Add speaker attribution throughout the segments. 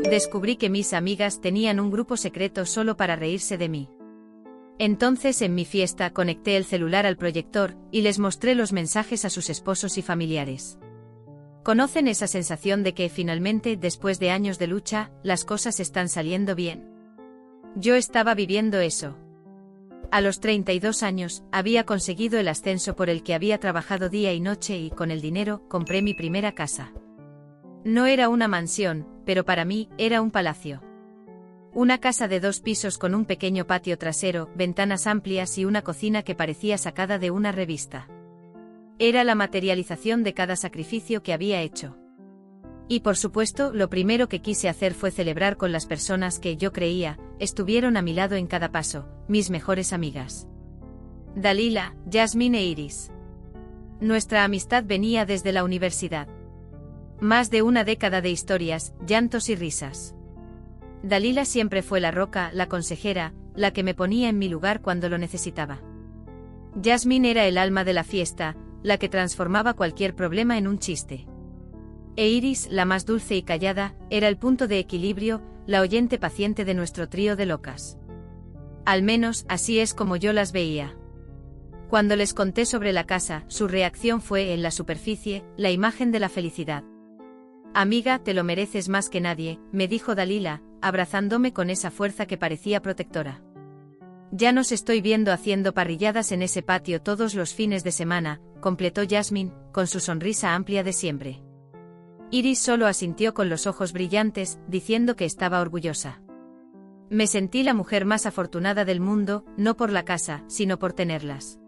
Speaker 1: Descubrí que mis amigas tenían un grupo secreto solo para reírse de mí. Entonces en mi fiesta conecté el celular al proyector y les mostré los mensajes a sus esposos y familiares. ¿Conocen esa sensación de que finalmente, después de años de lucha, las cosas están saliendo bien? Yo estaba viviendo eso. A los 32 años, había conseguido el ascenso por el que había trabajado día y noche y con el dinero compré mi primera casa. No era una mansión, pero para mí era un palacio. Una casa de 2 pisos con un pequeño patio trasero, ventanas amplias y una cocina que parecía sacada de una revista. Era la materialización de cada sacrificio que había hecho. Y por supuesto, lo primero que quise hacer fue celebrar con las personas que, yo creía, estuvieron a mi lado en cada paso, mis mejores amigas. Dalila, Jasmine e Iris. Nuestra amistad venía desde la universidad. Más de una década de historias, llantos y risas. Dalila siempre fue la roca, la consejera, la que me ponía en mi lugar cuando lo necesitaba. Jasmine era el alma de la fiesta, la que transformaba cualquier problema en un chiste. E Iris, la más dulce y callada, era el punto de equilibrio, la oyente paciente de nuestro trío de locas. Al menos, así es como yo las veía. Cuando les conté sobre la casa, su reacción fue, en la superficie, la imagen de la felicidad. Amiga, te lo mereces más que nadie, me dijo Dalila, abrazándome con esa fuerza que parecía protectora. Ya nos estoy viendo haciendo parrilladas en ese patio todos los fines de semana, completó Jasmine, con su sonrisa amplia de siempre. Iris solo asintió con los ojos brillantes, diciendo que estaba orgullosa. Me sentí la mujer más afortunada del mundo, no por la casa, sino por tenerlas.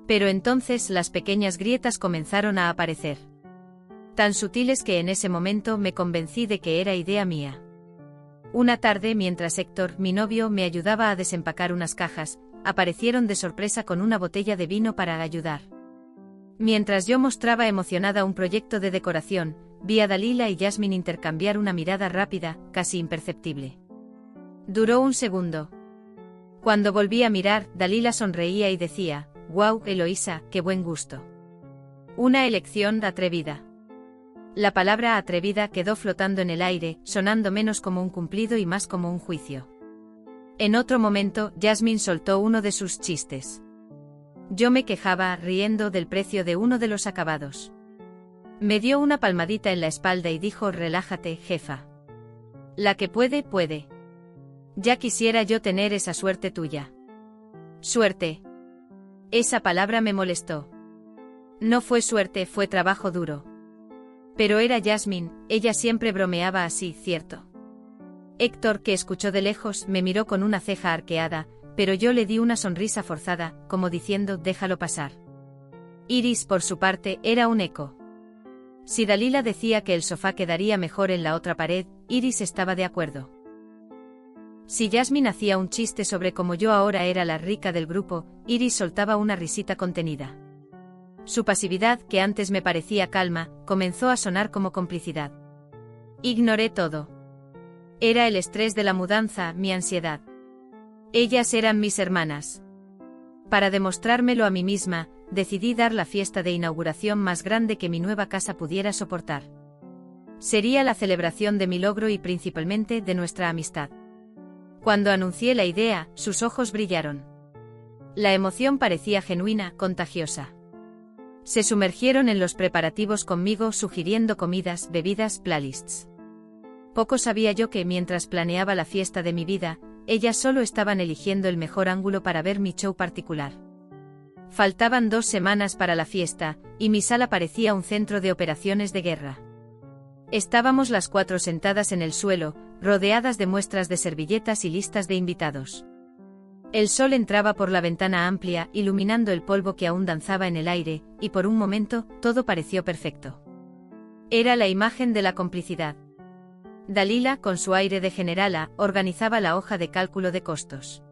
Speaker 1: Pero entonces las pequeñas grietas comenzaron a aparecer. Tan sutiles que en ese momento me convencí de que era idea mía. Una tarde, mientras Héctor, mi novio, me ayudaba a desempacar unas cajas, aparecieron de sorpresa con una botella de vino para ayudar. Mientras yo mostraba emocionada un proyecto de decoración, vi a Dalila y Jasmine intercambiar una mirada rápida, casi imperceptible. Duró un segundo. Cuando volví a mirar, Dalila sonreía y decía, «Wow, Eloísa, qué buen gusto». Una elección atrevida. La palabra atrevida quedó flotando en el aire, sonando menos como un cumplido y más como un juicio. En otro momento, Jasmine soltó uno de sus chistes. Yo me quejaba, riendo del precio de uno de los acabados. Me dio una palmadita en la espalda y dijo, «Relájate, jefa. La que puede, puede. Ya quisiera yo tener esa suerte tuya». Suerte. Esa palabra me molestó. No fue suerte, fue trabajo duro. Pero era Jasmine, ella siempre bromeaba así, ¿cierto? Héctor, que escuchó de lejos, me miró con una ceja arqueada, pero yo le di una sonrisa forzada, como diciendo, déjalo pasar. Iris, por su parte, era un eco. Si Dalila decía que el sofá quedaría mejor en la otra pared, Iris estaba de acuerdo. Si Jasmine hacía un chiste sobre cómo yo ahora era la rica del grupo, Iris soltaba una risita contenida. Su pasividad, que antes me parecía calma, comenzó a sonar como complicidad. Ignoré todo. Era el estrés de la mudanza, mi ansiedad. Ellas eran mis hermanas. Para demostrármelo a mí misma, decidí dar la fiesta de inauguración más grande que mi nueva casa pudiera soportar. Sería la celebración de mi logro y principalmente de nuestra amistad. Cuando anuncié la idea, sus ojos brillaron. La emoción parecía genuina, contagiosa. Se sumergieron en los preparativos conmigo, sugiriendo comidas, bebidas, playlists. Poco sabía yo que, mientras planeaba la fiesta de mi vida, ellas solo estaban eligiendo el mejor ángulo para ver mi show particular. Faltaban 2 semanas para la fiesta, y mi sala parecía un centro de operaciones de guerra. Estábamos las 4 sentadas en el suelo, rodeadas de muestras de servilletas y listas de invitados. El sol entraba por la ventana amplia, iluminando el polvo que aún danzaba en el aire, y por un momento, todo pareció perfecto. Era la imagen de la complicidad. Dalila, con su aire de generala, organizaba la hoja de cálculo de costos.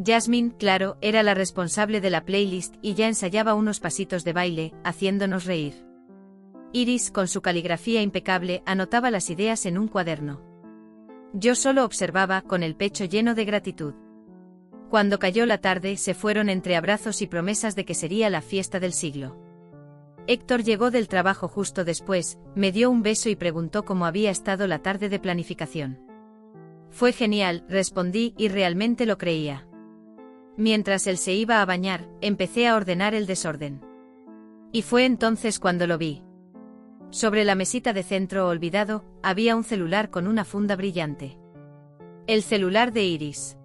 Speaker 1: Jasmine, claro, era la responsable de la playlist y ya ensayaba unos pasitos de baile, haciéndonos reír. Iris, con su caligrafía impecable, anotaba las ideas en un cuaderno. Yo solo observaba, con el pecho lleno de gratitud. Cuando cayó la tarde, se fueron entre abrazos y promesas de que sería la fiesta del siglo. Héctor llegó del trabajo justo después, me dio un beso y preguntó cómo había estado la tarde de planificación. Fue genial, respondí y realmente lo creía. Mientras él se iba a bañar, empecé a ordenar el desorden. Y fue entonces cuando lo vi. Sobre la mesita de centro olvidado, había un celular con una funda brillante. El celular de Iris.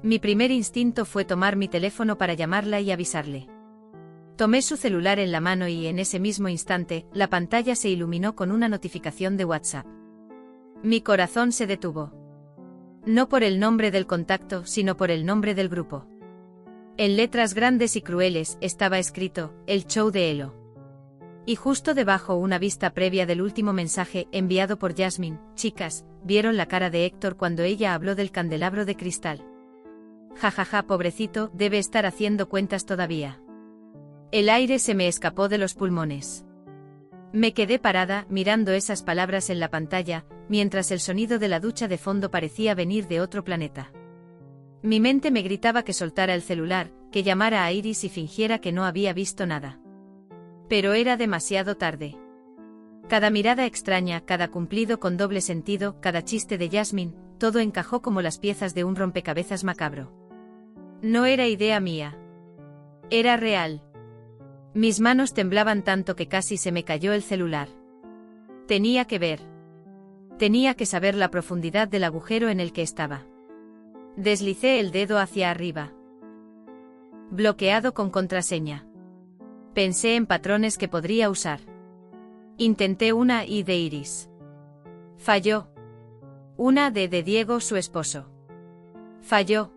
Speaker 1: Mi primer instinto fue tomar mi teléfono para llamarla y avisarle. Tomé su celular en la mano y en ese mismo instante, la pantalla se iluminó con una notificación de WhatsApp. Mi corazón se detuvo. No por el nombre del contacto, sino por el nombre del grupo. En letras grandes y crueles estaba escrito, el show de Elo. Y justo debajo una vista previa del último mensaje enviado por Jasmine. Chicas, ¿vieron la cara de Héctor cuando ella habló del candelabro de cristal? Jajaja, pobrecito, debe estar haciendo cuentas todavía. El aire se me escapó de los pulmones. Me quedé parada, mirando esas palabras en la pantalla, mientras el sonido de la ducha de fondo parecía venir de otro planeta. Mi mente me gritaba que soltara el celular, que llamara a Iris y fingiera que no había visto nada. Pero era demasiado tarde. Cada mirada extraña, cada cumplido con doble sentido, cada chiste de Jasmine, todo encajó como las piezas de un rompecabezas macabro. No era idea mía. Era real. Mis manos temblaban tanto que casi se me cayó el celular. Tenía que ver. Tenía que saber la profundidad del agujero en el que estaba. Deslicé el dedo hacia arriba. Bloqueado con contraseña. Pensé en patrones que podría usar. Intenté una I de Iris. Falló. Una D de Diego, su esposo. Falló.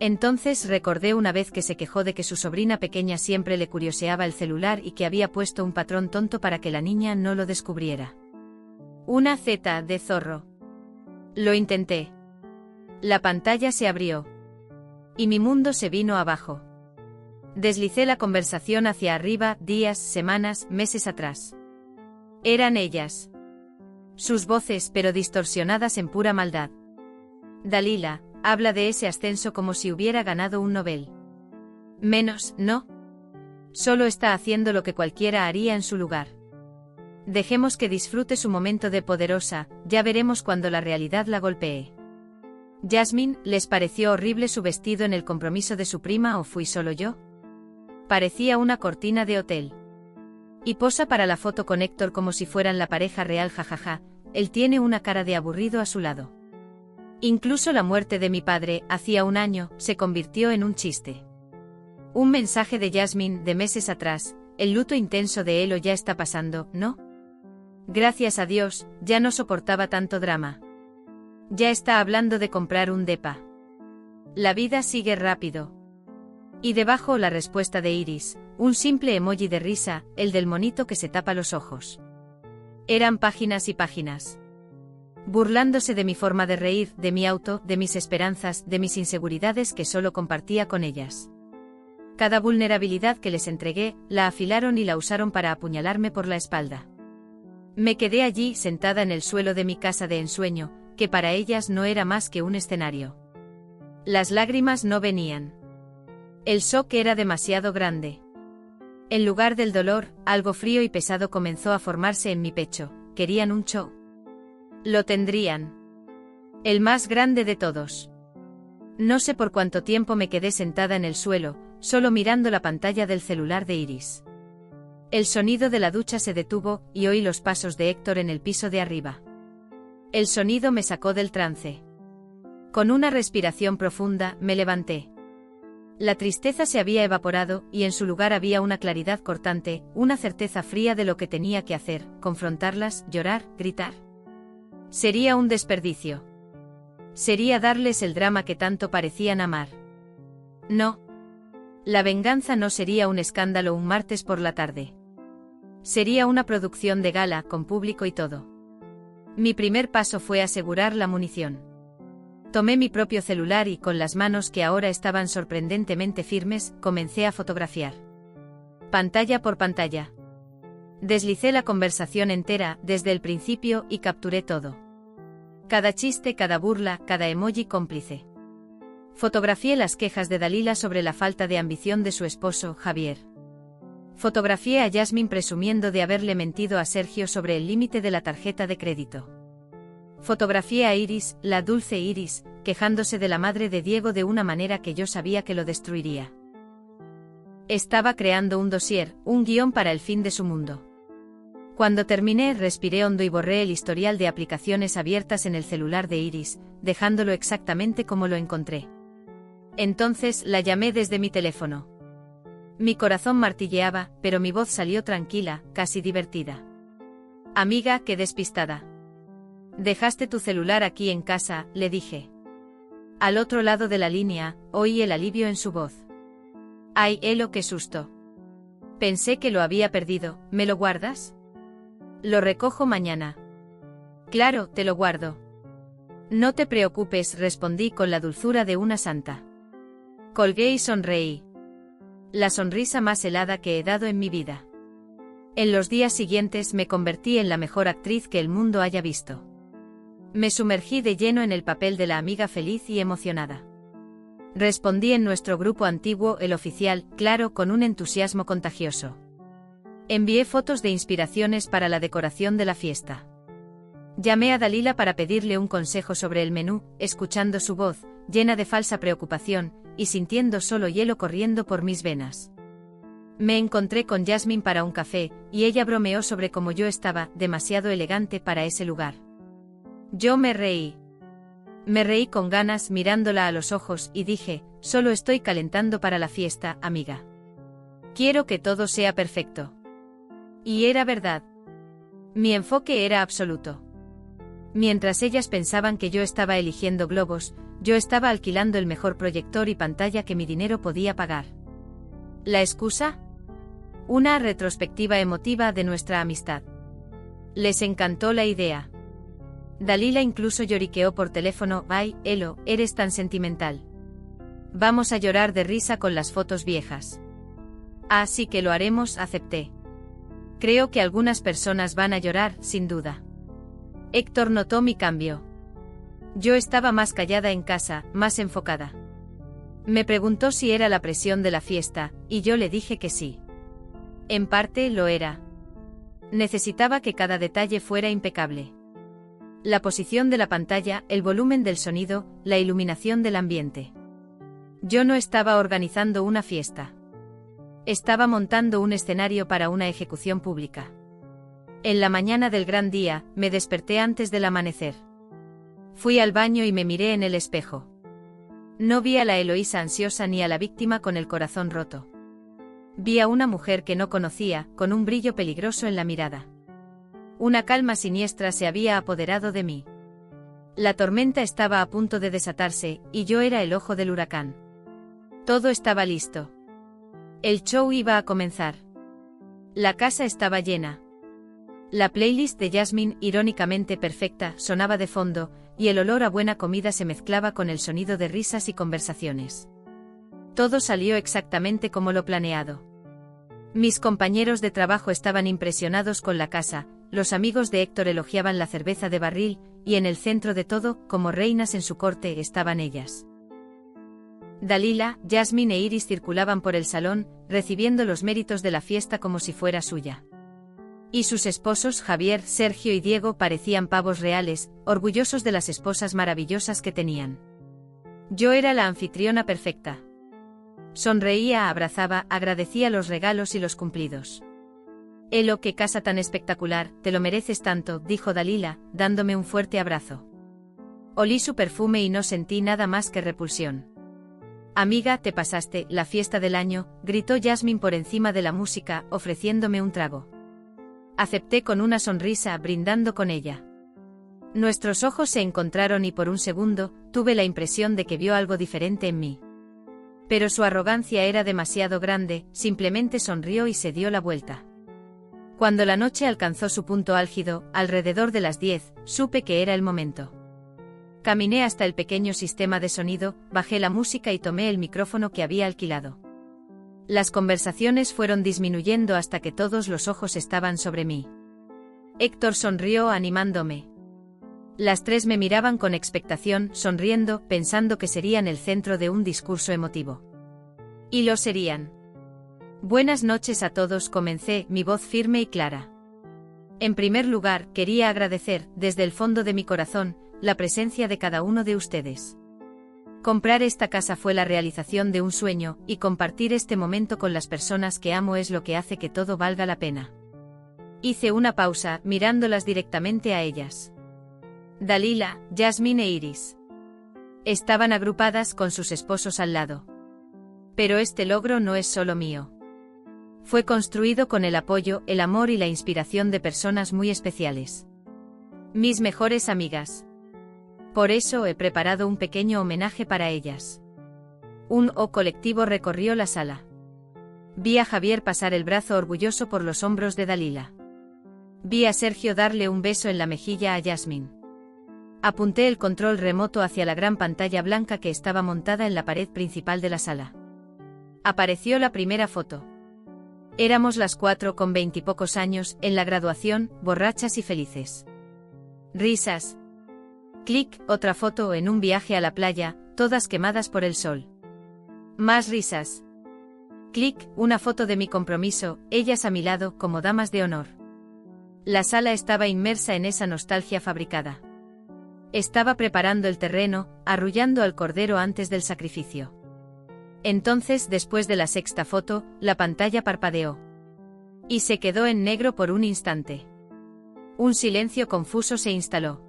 Speaker 1: Entonces recordé una vez que se quejó de que su sobrina pequeña siempre le curioseaba el celular y que había puesto un patrón tonto para que la niña no lo descubriera. Una Z de zorro. Lo intenté. La pantalla se abrió. Y mi mundo se vino abajo. Deslicé la conversación hacia arriba, días, semanas, meses atrás. Eran ellas. Sus voces, pero distorsionadas en pura maldad. Dalila, habla de ese ascenso como si hubiera ganado un Nobel. Menos, ¿no? Solo está haciendo lo que cualquiera haría en su lugar. Dejemos que disfrute su momento de poderosa, ya veremos cuando la realidad la golpee. Jasmine, ¿les pareció horrible su vestido en el compromiso de su prima o fui solo yo? Parecía una cortina de hotel. Y posa para la foto con Héctor como si fueran la pareja real, jajaja, él tiene una cara de aburrido a su lado. Incluso la muerte de mi padre, hacía un año, se convirtió en un chiste. Un mensaje de Jasmine de meses atrás, el luto intenso de Elo ya está pasando, ¿no? Gracias a Dios, ya no soportaba tanto drama. Ya está hablando de comprar un depa. La vida sigue rápido. Y debajo la respuesta de Iris, un simple emoji de risa, el del monito que se tapa los ojos. Eran páginas y páginas. Burlándose de mi forma de reír, de mi auto, de mis esperanzas, de mis inseguridades que solo compartía con ellas. Cada vulnerabilidad que les entregué, la afilaron y la usaron para apuñalarme por la espalda. Me quedé allí sentada en el suelo de mi casa de ensueño, que para ellas no era más que un escenario. Las lágrimas no venían. El shock era demasiado grande. En lugar del dolor, algo frío y pesado comenzó a formarse en mi pecho. Querían un show. Lo tendrían. El más grande de todos. No sé por cuánto tiempo me quedé sentada en el suelo, solo mirando la pantalla del celular de Iris. El sonido de la ducha se detuvo, y oí los pasos de Héctor en el piso de arriba. El sonido me sacó del trance. Con una respiración profunda, me levanté. La tristeza se había evaporado, y en su lugar había una claridad cortante, una certeza fría de lo que tenía que hacer, confrontarlas, llorar, gritar. Sería un desperdicio. Sería darles el drama que tanto parecían amar. No. La venganza no sería un escándalo un martes por la tarde. Sería una producción de gala, con público y todo. Mi primer paso fue asegurar la munición. Tomé mi propio celular y con las manos que ahora estaban sorprendentemente firmes, comencé a fotografiar. Pantalla por pantalla. Deslicé la conversación entera, desde el principio, y capturé todo. Cada chiste, cada burla, cada emoji cómplice. Fotografié las quejas de Dalila sobre la falta de ambición de su esposo, Javier. Fotografié a Jasmine presumiendo de haberle mentido a Sergio sobre el límite de la tarjeta de crédito. Fotografié a Iris, la dulce Iris, quejándose de la madre de Diego de una manera que yo sabía que lo destruiría. Estaba creando un dossier, un guión para el fin de su mundo. Cuando terminé, respiré hondo y borré el historial de aplicaciones abiertas en el celular de Iris, dejándolo exactamente como lo encontré. Entonces la llamé desde mi teléfono. Mi corazón martilleaba, pero mi voz salió tranquila, casi divertida. Amiga, qué despistada. Dejaste tu celular aquí en casa, le dije. Al otro lado de la línea, oí el alivio en su voz. Ay, Elo, qué susto. Pensé que lo había perdido, ¿me lo guardas? Lo recojo mañana. Claro, te lo guardo. No te preocupes, respondí con la dulzura de una santa. Colgué y sonreí. La sonrisa más helada que he dado en mi vida. En los días siguientes me convertí en la mejor actriz que el mundo haya visto. Me sumergí de lleno en el papel de la amiga feliz y emocionada. Respondí en nuestro grupo antiguo, el oficial, claro, con un entusiasmo contagioso. Envié fotos de inspiraciones para la decoración de la fiesta. Llamé a Dalila para pedirle un consejo sobre el menú, escuchando su voz, llena de falsa preocupación, y sintiendo solo hielo corriendo por mis venas. Me encontré con Jasmine para un café, y ella bromeó sobre cómo yo estaba demasiado elegante para ese lugar. Yo me reí. Me reí con ganas mirándola a los ojos y dije, solo estoy calentando para la fiesta, amiga. Quiero que todo sea perfecto. Y era verdad. Mi enfoque era absoluto. Mientras ellas pensaban que yo estaba eligiendo globos, yo estaba alquilando el mejor proyector y pantalla que mi dinero podía pagar. ¿La excusa? Una retrospectiva emotiva de nuestra amistad. Les encantó la idea. Dalila incluso lloriqueó por teléfono, ay, Elo, eres tan sentimental. Vamos a llorar de risa con las fotos viejas. Ah, sí que lo haremos, acepté. Creo que algunas personas van a llorar, sin duda. Héctor notó mi cambio. Yo estaba más callada en casa, más enfocada. Me preguntó si era la presión de la fiesta, y yo le dije que sí. En parte lo era. Necesitaba que cada detalle fuera impecable. La posición de la pantalla, el volumen del sonido, la iluminación del ambiente. Yo no estaba organizando una fiesta. Estaba montando un escenario para una ejecución pública. En la mañana del gran día, me desperté antes del amanecer. Fui al baño y me miré en el espejo. No vi a la Eloísa ansiosa ni a la víctima con el corazón roto. Vi a una mujer que no conocía, con un brillo peligroso en la mirada. Una calma siniestra se había apoderado de mí. La tormenta estaba a punto de desatarse, y yo era el ojo del huracán. Todo estaba listo. El show iba a comenzar. La casa estaba llena. La playlist de Jasmine, irónicamente perfecta, sonaba de fondo, y el olor a buena comida se mezclaba con el sonido de risas y conversaciones. Todo salió exactamente como lo planeado. Mis compañeros de trabajo estaban impresionados con la casa, los amigos de Héctor elogiaban la cerveza de barril, y en el centro de todo, como reinas en su corte, estaban ellas. Dalila, Jasmine e Iris circulaban por el salón, recibiendo los méritos de la fiesta como si fuera suya. Y sus esposos Javier, Sergio y Diego parecían pavos reales, orgullosos de las esposas maravillosas que tenían. Yo era la anfitriona perfecta. Sonreía, abrazaba, agradecía los regalos y los cumplidos. Elo, qué casa tan espectacular, te lo mereces tanto, dijo Dalila, dándome un fuerte abrazo. Olí su perfume y no sentí nada más que repulsión. Amiga, te pasaste, la fiesta del año, gritó Jasmine por encima de la música, ofreciéndome un trago. Acepté con una sonrisa, brindando con ella. Nuestros ojos se encontraron y por un segundo, tuve la impresión de que vio algo diferente en mí. Pero su arrogancia era demasiado grande, simplemente sonrió y se dio la vuelta. Cuando la noche alcanzó su punto álgido, alrededor de las 10, supe que era el momento. Caminé hasta el pequeño sistema de sonido, bajé la música y tomé el micrófono que había alquilado. Las conversaciones fueron disminuyendo hasta que todos los ojos estaban sobre mí. Héctor sonrió animándome. Las tres me miraban con expectación, sonriendo, pensando que serían el centro de un discurso emotivo. Y lo serían. Buenas noches a todos, comencé, mi voz firme y clara. En primer lugar, quería agradecer, desde el fondo de mi corazón, la presencia de cada uno de ustedes. Comprar esta casa fue la realización de un sueño, y compartir este momento con las personas que amo es lo que hace que todo valga la pena. Hice una pausa, mirándolas directamente a ellas. Dalila, Jasmine e Iris. Estaban agrupadas con sus esposos al lado. Pero este logro no es solo mío. Fue construido con el apoyo, el amor y la inspiración de personas muy especiales. Mis mejores amigas. Por eso he preparado un pequeño homenaje para ellas. Un colectivo recorrió la sala. Vi a Javier pasar el brazo orgulloso por los hombros de Dalila. Vi a Sergio darle un beso en la mejilla a Jasmine. Apunté el control remoto hacia la gran pantalla blanca que estaba montada en la pared principal de la sala. Apareció la primera foto. Éramos las 4 con 20 y pocos años, en la graduación, borrachas y felices. Risas. Clic, otra foto en un viaje a la playa, todas quemadas por el sol. Más risas. Clic, una foto de mi compromiso, ellas a mi lado, como damas de honor. La sala estaba inmersa en esa nostalgia fabricada. Estaba preparando el terreno, arrullando al cordero antes del sacrificio. Entonces, después de la sexta foto, la pantalla parpadeó. Y se quedó en negro por un instante. Un silencio confuso se instaló.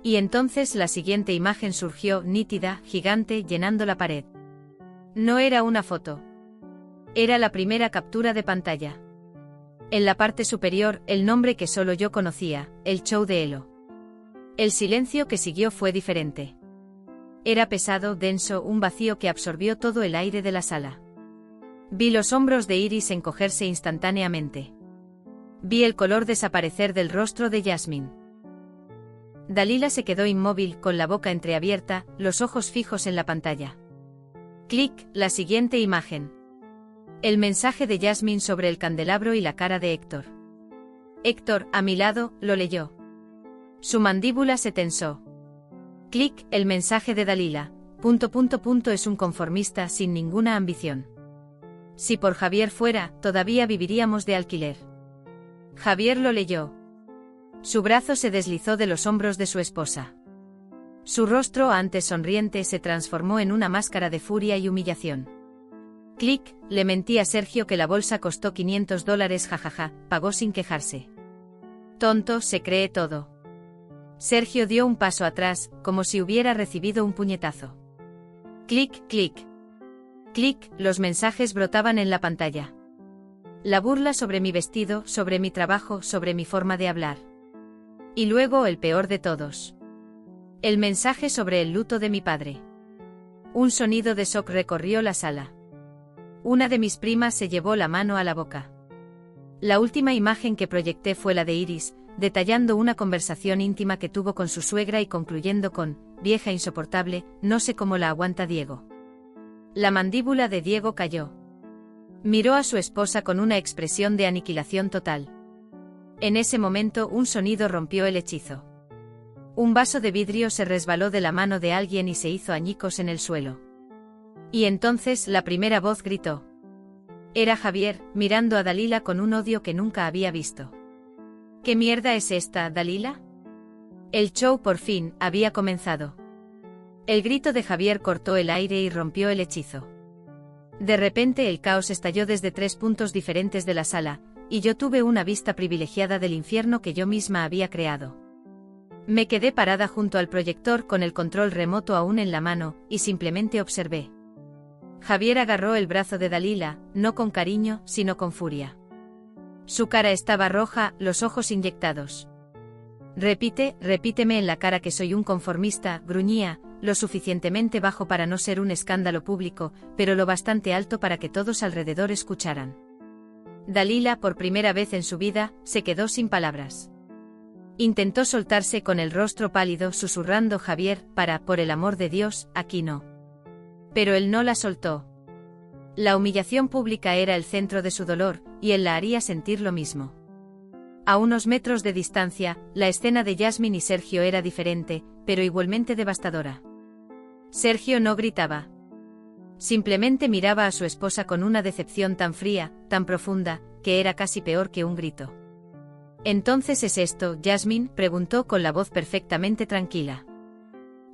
Speaker 1: Y entonces la siguiente imagen surgió, nítida, gigante, llenando la pared. No era una foto. Era la primera captura de pantalla. En la parte superior, el nombre que solo yo conocía, el show de Elo. El silencio que siguió fue diferente. Era pesado, denso, un vacío que absorbió todo el aire de la sala. Vi los hombros de Iris encogerse instantáneamente. Vi el color desaparecer del rostro de Jasmine. Dalila se quedó inmóvil, con la boca entreabierta, los ojos fijos en la pantalla. Clic, la siguiente imagen. El mensaje de Jasmine sobre el candelabro y la cara de Héctor. Héctor, a mi lado, lo leyó. Su mandíbula se tensó. Clic, el mensaje de Dalila. ... es un conformista sin ninguna ambición. Si por Javier fuera, todavía viviríamos de alquiler. Javier lo leyó. Su brazo se deslizó de los hombros de su esposa. Su rostro, antes sonriente, se transformó en una máscara de furia y humillación. Clic, le mentí a Sergio que la bolsa costó $500, jajaja, pagó sin quejarse. Tonto, se cree todo. Sergio dio un paso atrás, como si hubiera recibido un puñetazo. Clic, clic. Clic, los mensajes brotaban en la pantalla. La burla sobre mi vestido, sobre mi trabajo, sobre mi forma de hablar. Y luego el peor de todos. El mensaje sobre el luto de mi padre. Un sonido de shock recorrió la sala. Una de mis primas se llevó la mano a la boca. La última imagen que proyecté fue la de Iris, detallando una conversación íntima que tuvo con su suegra y concluyendo con, vieja insoportable, no sé cómo la aguanta Diego. La mandíbula de Diego cayó. Miró a su esposa con una expresión de aniquilación total. En ese momento un sonido rompió el hechizo. Un vaso de vidrio se resbaló de la mano de alguien y se hizo añicos en el suelo. Y entonces la primera voz gritó. Era Javier, mirando a Dalila con un odio que nunca había visto. ¿Qué mierda es esta, Dalila? El show por fin había comenzado. El grito de Javier cortó el aire y rompió el hechizo. De repente el caos estalló desde 3 puntos diferentes de la sala, y yo tuve una vista privilegiada del infierno que yo misma había creado. Me quedé parada junto al proyector con el control remoto aún en la mano, y simplemente observé. Javier agarró el brazo de Dalila, no con cariño, sino con furia. Su cara estaba roja, los ojos inyectados. Repíteme en la cara que soy un conformista, gruñía, lo suficientemente bajo para no ser un escándalo público, pero lo bastante alto para que todos alrededor escucharan. Dalila, por primera vez en su vida, se quedó sin palabras. Intentó soltarse con el rostro pálido, susurrando Javier, por el amor de Dios, aquí no. Pero él no la soltó. La humillación pública era el centro de su dolor, y él la haría sentir lo mismo. A unos metros de distancia, la escena de Jasmine y Sergio era diferente, pero igualmente devastadora. Sergio no gritaba. Simplemente miraba a su esposa con una decepción tan fría, tan profunda, que era casi peor que un grito. «¿Entonces es esto, Jasmine?», preguntó con la voz perfectamente tranquila.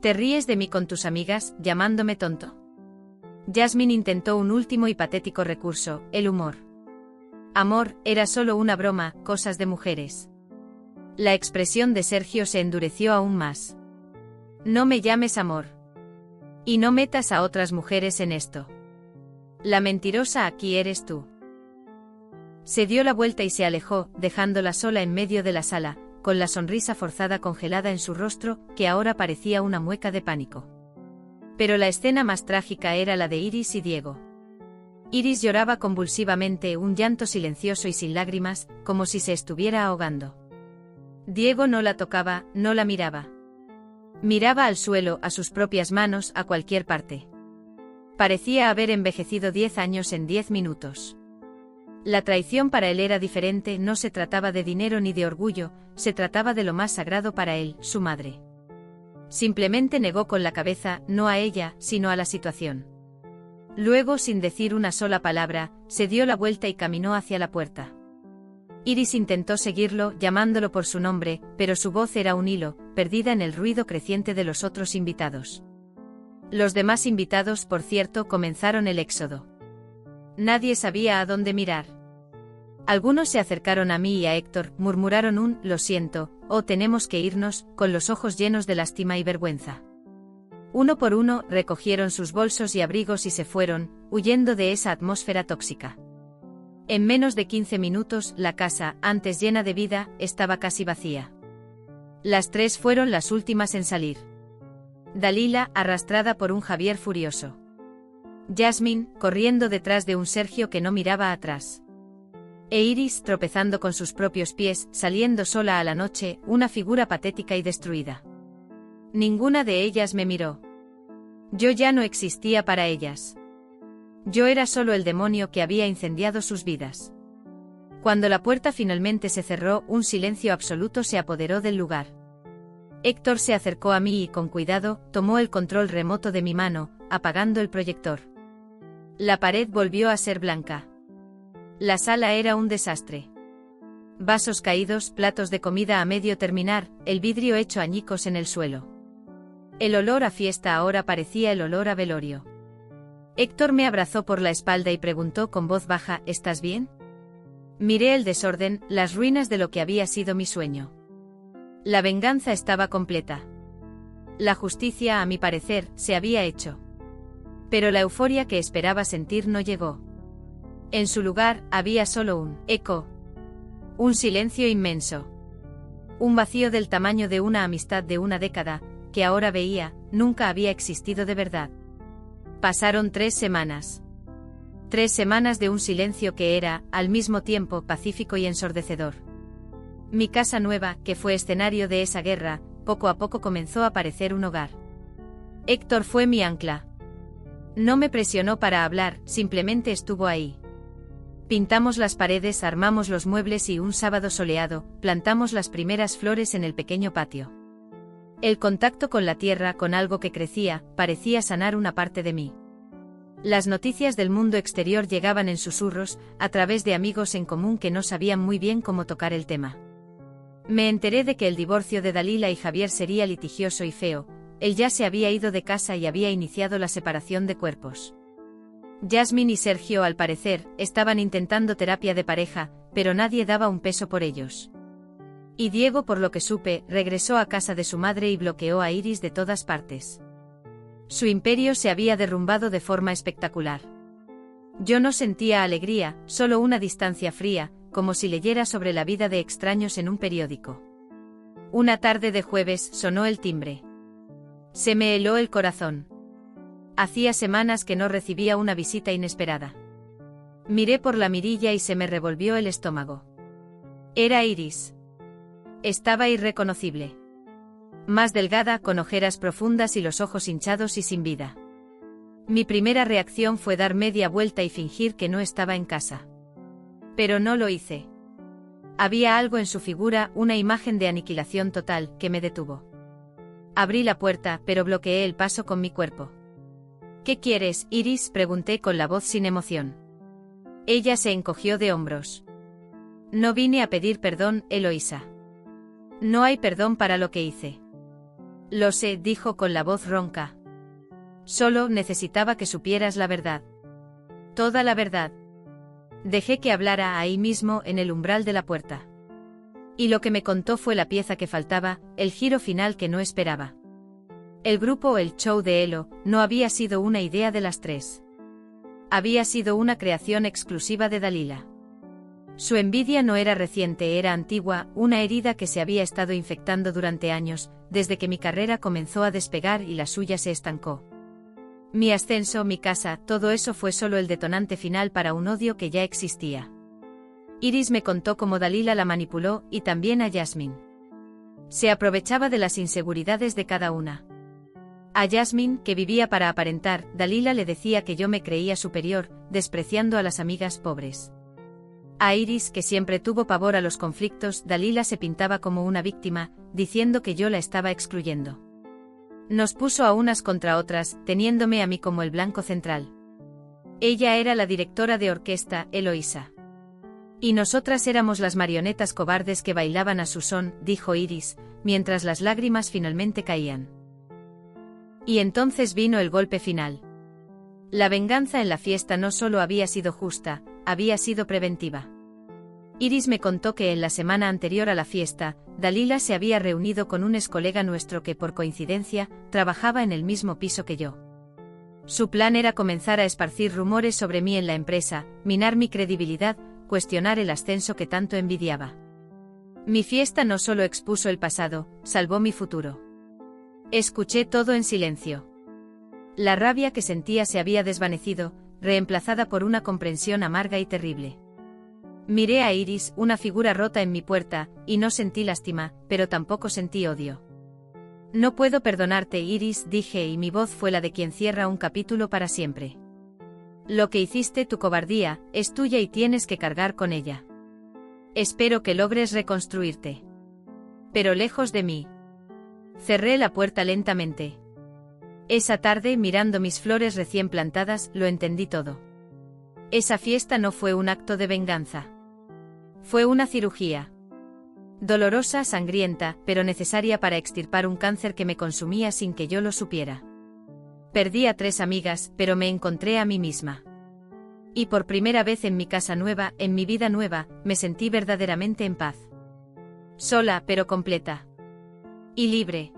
Speaker 1: «¿Te ríes de mí con tus amigas, llamándome tonto?». Jasmine intentó un último y patético recurso, el humor. «Amor, era solo una broma, cosas de mujeres». La expresión de Sergio se endureció aún más. «No me llames amor. Y no metas a otras mujeres en esto. La mentirosa aquí eres tú». Se dio la vuelta y se alejó, dejándola sola en medio de la sala, con la sonrisa forzada congelada en su rostro, que ahora parecía una mueca de pánico. Pero la escena más trágica era la de Iris y Diego. Iris lloraba convulsivamente, un llanto silencioso y sin lágrimas, como si se estuviera ahogando. Diego no la tocaba, no la miraba. Miraba al suelo, a sus propias manos, a cualquier parte. Parecía haber envejecido 10 años en 10 minutos. La traición para él era diferente, no se trataba de dinero ni de orgullo, se trataba de lo más sagrado para él, su madre. Simplemente negó con la cabeza, no a ella, sino a la situación. Luego, sin decir una sola palabra, se dio la vuelta y caminó hacia la puerta. Iris intentó seguirlo, llamándolo por su nombre, pero su voz era un hilo, perdida en el ruido creciente de los otros invitados. Los demás invitados, por cierto, comenzaron el éxodo. Nadie sabía a dónde mirar. Algunos se acercaron a mí y a Héctor, murmuraron un «lo siento», o «tenemos que irnos», con los ojos llenos de lástima y vergüenza. Uno por uno, recogieron sus bolsos y abrigos y se fueron, huyendo de esa atmósfera tóxica. En menos de 15 minutos, la casa, antes llena de vida, estaba casi vacía. Las tres fueron las últimas en salir. Dalila, arrastrada por un Javier furioso. Jasmine, corriendo detrás de un Sergio que no miraba atrás. E Iris, tropezando con sus propios pies, saliendo sola a la noche, una figura patética y destruida. Ninguna de ellas me miró. Yo ya no existía para ellas. Yo era solo el demonio que había incendiado sus vidas. Cuando la puerta finalmente se cerró, un silencio absoluto se apoderó del lugar. Héctor se acercó a mí y con cuidado, tomó el control remoto de mi mano, apagando el proyector. La pared volvió a ser blanca. La sala era un desastre. Vasos caídos, platos de comida a medio terminar, el vidrio hecho añicos en el suelo. El olor a fiesta ahora parecía el olor a velorio. Héctor me abrazó por la espalda y preguntó con voz baja, ¿estás bien? Miré el desorden, las ruinas de lo que había sido mi sueño. La venganza estaba completa. La justicia, a mi parecer, se había hecho. Pero la euforia que esperaba sentir no llegó. En su lugar, había solo un eco. Un silencio inmenso. Un vacío del tamaño de una amistad de una década, que ahora veía, nunca había existido de verdad. Pasaron 3 semanas. 3 semanas de un silencio que era, al mismo tiempo, pacífico y ensordecedor. Mi casa nueva, que fue escenario de esa guerra, poco a poco comenzó a parecer un hogar. Héctor fue mi ancla. No me presionó para hablar, simplemente estuvo ahí. Pintamos las paredes, armamos los muebles y un sábado soleado, plantamos las primeras flores en el pequeño patio. El contacto con la tierra, con algo que crecía, parecía sanar una parte de mí. Las noticias del mundo exterior llegaban en susurros, a través de amigos en común que no sabían muy bien cómo tocar el tema. Me enteré de que el divorcio de Dalila y Javier sería litigioso y feo. Él ya se había ido de casa y había iniciado la separación de cuerpos. Jasmine y Sergio, al parecer, estaban intentando terapia de pareja, pero nadie daba un peso por ellos. Y Diego, por lo que supe, regresó a casa de su madre y bloqueó a Iris de todas partes. Su imperio se había derrumbado de forma espectacular. Yo no sentía alegría, solo una distancia fría, como si leyera sobre la vida de extraños en un periódico. Una tarde de jueves sonó el timbre. Se me heló el corazón. Hacía semanas que no recibía una visita inesperada. Miré por la mirilla y se me revolvió el estómago. Era Iris. Estaba irreconocible. Más delgada, con ojeras profundas y los ojos hinchados y sin vida. Mi primera reacción fue dar media vuelta y fingir que no estaba en casa. Pero no lo hice. Había algo en su figura, una imagen de aniquilación total, que me detuvo. Abrí la puerta, pero bloqueé el paso con mi cuerpo. ¿Qué quieres, Iris?, pregunté con la voz sin emoción. Ella se encogió de hombros. No vine a pedir perdón, Eloísa. No hay perdón para lo que hice. Lo sé, dijo con la voz ronca. Solo necesitaba que supieras la verdad. Toda la verdad. Dejé que hablara ahí mismo en el umbral de la puerta. Y lo que me contó fue la pieza que faltaba, el giro final que no esperaba. El grupo El Show de Elo no había sido una idea de las tres. Había sido una creación exclusiva de Dalila. Su envidia no era reciente, era antigua, una herida que se había estado infectando durante años, desde que mi carrera comenzó a despegar y la suya se estancó. Mi ascenso, mi casa, todo eso fue solo el detonante final para un odio que ya existía. Iris me contó cómo Dalila la manipuló y también a Jasmine. Se aprovechaba de las inseguridades de cada una. A Jasmine, que vivía para aparentar, Dalila le decía que yo me creía superior, despreciando a las amigas pobres. A Iris, que siempre tuvo pavor a los conflictos, Dalila se pintaba como una víctima, diciendo que yo la estaba excluyendo. Nos puso a unas contra otras, teniéndome a mí como el blanco central. Ella era la directora de orquesta, Eloísa. Y nosotras éramos las marionetas cobardes que bailaban a su son, dijo Iris, mientras las lágrimas finalmente caían. Y entonces vino el golpe final. La venganza en la fiesta no solo había sido justa, había sido preventiva. Iris me contó que en la semana anterior a la fiesta, Dalila se había reunido con un excolega nuestro que por coincidencia, trabajaba en el mismo piso que yo. Su plan era comenzar a esparcir rumores sobre mí en la empresa, minar mi credibilidad, cuestionar el ascenso que tanto envidiaba. Mi fiesta no solo expuso el pasado, salvó mi futuro. Escuché todo en silencio. La rabia que sentía se había desvanecido, reemplazada por una comprensión amarga y terrible. Miré a Iris, una figura rota en mi puerta, y no sentí lástima, pero tampoco sentí odio. No puedo perdonarte, Iris, dije, y mi voz fue la de quien cierra un capítulo para siempre. Lo que hiciste, tu cobardía, es tuya y tienes que cargar con ella. Espero que logres reconstruirte. Pero lejos de mí. Cerré la puerta lentamente. Esa tarde, mirando mis flores recién plantadas, lo entendí todo. Esa fiesta no fue un acto de venganza. Fue una cirugía. Dolorosa, sangrienta, pero necesaria para extirpar un cáncer que me consumía sin que yo lo supiera. Perdí a 3 amigas, pero me encontré a mí misma. Y por primera vez en mi casa nueva, en mi vida nueva, me sentí verdaderamente en paz. Sola, pero completa. Y libre.